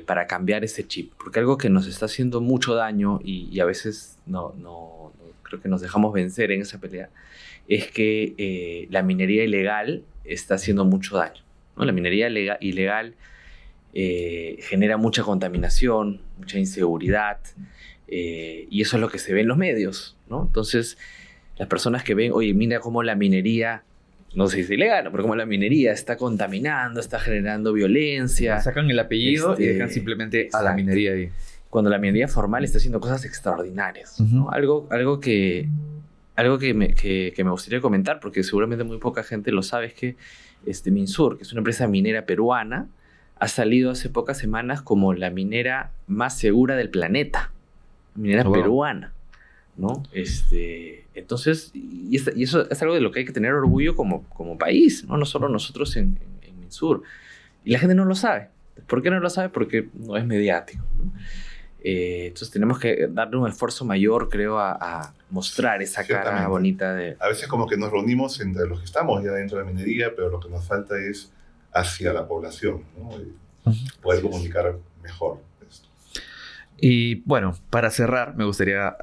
para cambiar ese chip. Porque algo que nos está haciendo mucho daño y a veces no creo que nos dejamos vencer en esa pelea es que la minería ilegal está haciendo mucho daño, ¿no? La minería ilegal genera mucha contaminación, mucha inseguridad, y eso es lo que se ve en los medios, ¿no? Entonces, las personas que ven, oye, mira cómo la minería, no sé si es ilegal, pero cómo la minería está contaminando, está generando violencia. Sacan el apellido y dejan simplemente a la minería ahí. Cuando la minería formal está haciendo cosas extraordinarias, ¿no? Algo que me gustaría comentar, porque seguramente muy poca gente lo sabe, es que Minsur, que es una empresa minera peruana, ha salido hace pocas semanas como la minera más segura del planeta. Minera peruana, ¿no? Entonces, y eso es algo de lo que hay que tener orgullo como país, ¿no? No solo nosotros en Minsur. Y la gente no lo sabe. ¿Por qué no lo sabe? Porque no es mediático, ¿no? Entonces tenemos que darle un esfuerzo mayor, creo, a mostrar esa cara bonita de... A veces como que nos reunimos entre los que estamos ya dentro de la minería, pero lo que nos falta es hacia la población, ¿no? Poder comunicar mejor esto. Y bueno, para cerrar, me gustaría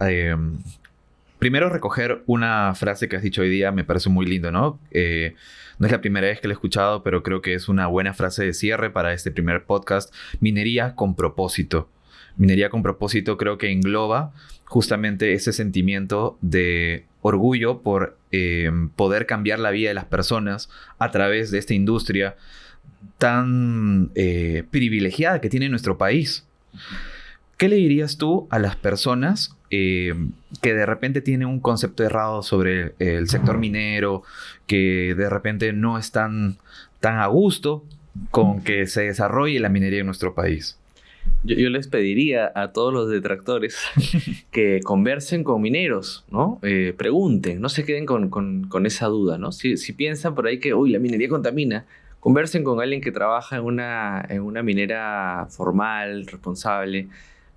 primero recoger una frase que has dicho hoy día, me parece muy lindo, ¿no? No es la primera vez que la he escuchado, pero creo que es una buena frase de cierre para este primer podcast. Minería con propósito. Minería con propósito creo que engloba justamente ese sentimiento de orgullo por poder cambiar la vida de las personas a través de esta industria tan privilegiada que tiene nuestro país. ¿Qué le dirías tú a las personas que de repente tienen un concepto errado sobre el sector minero, que de repente no están tan a gusto con que se desarrolle la minería en nuestro país? Yo les pediría a todos los detractores que conversen con mineros, ¿no? Pregunten, no se queden con esa duda, ¿no? Si piensan por ahí que, uy, la minería contamina, conversen con alguien que trabaja en una minera formal, responsable,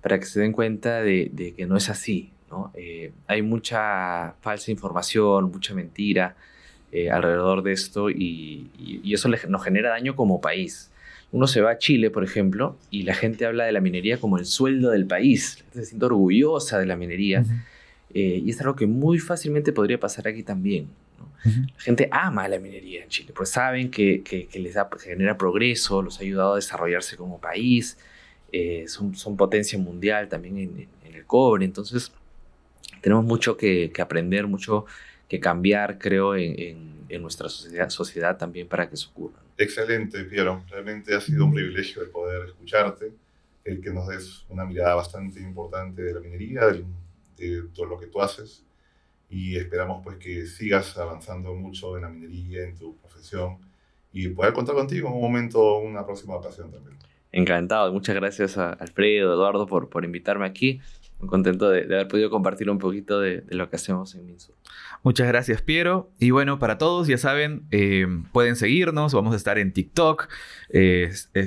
para que se den cuenta de que no es así, ¿no? Hay mucha falsa información, mucha mentira alrededor de esto y eso nos genera daño como país. Uno se va a Chile, por ejemplo, y la gente habla de la minería como el sueldo del país. La gente se siente orgullosa de la minería. Y es algo que muy fácilmente podría pasar aquí también, ¿no? La gente ama la minería en Chile, pues saben que genera progreso, los ha ayudado a desarrollarse como país. Son potencia mundial también en el cobre. Entonces, tenemos mucho que aprender, mucho que cambiar, creo, en nuestra sociedad también para que eso ocurra. Excelente, Piero. Realmente ha sido un privilegio el poder escucharte, el que nos des una mirada bastante importante de la minería, de todo lo que tú haces, y esperamos pues que sigas avanzando mucho en la minería, en tu profesión, y poder contar contigo en un momento, una próxima ocasión también. Encantado. Muchas gracias a Alfredo, Eduardo, por invitarme aquí. Muy contento de haber podido compartir un poquito de lo que hacemos en Minsur. Muchas gracias, Piero. Y bueno, para todos, ya saben, pueden seguirnos. Vamos a estar en TikTok,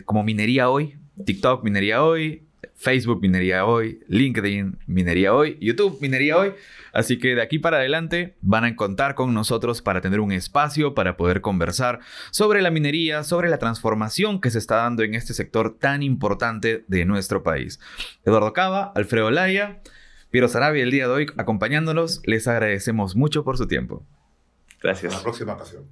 como Minería Hoy. TikTok, Minería Hoy. Facebook, Minería Hoy. LinkedIn, Minería Hoy. YouTube, Minería Hoy. Así que de aquí para adelante van a contar con nosotros para tener un espacio para poder conversar sobre la minería, sobre la transformación que se está dando en este sector tan importante de nuestro país. Eduardo Cava, Alfredo Laya, Piero Sarabia el día de hoy acompañándonos. Les agradecemos mucho por su tiempo. Gracias. Hasta la próxima ocasión.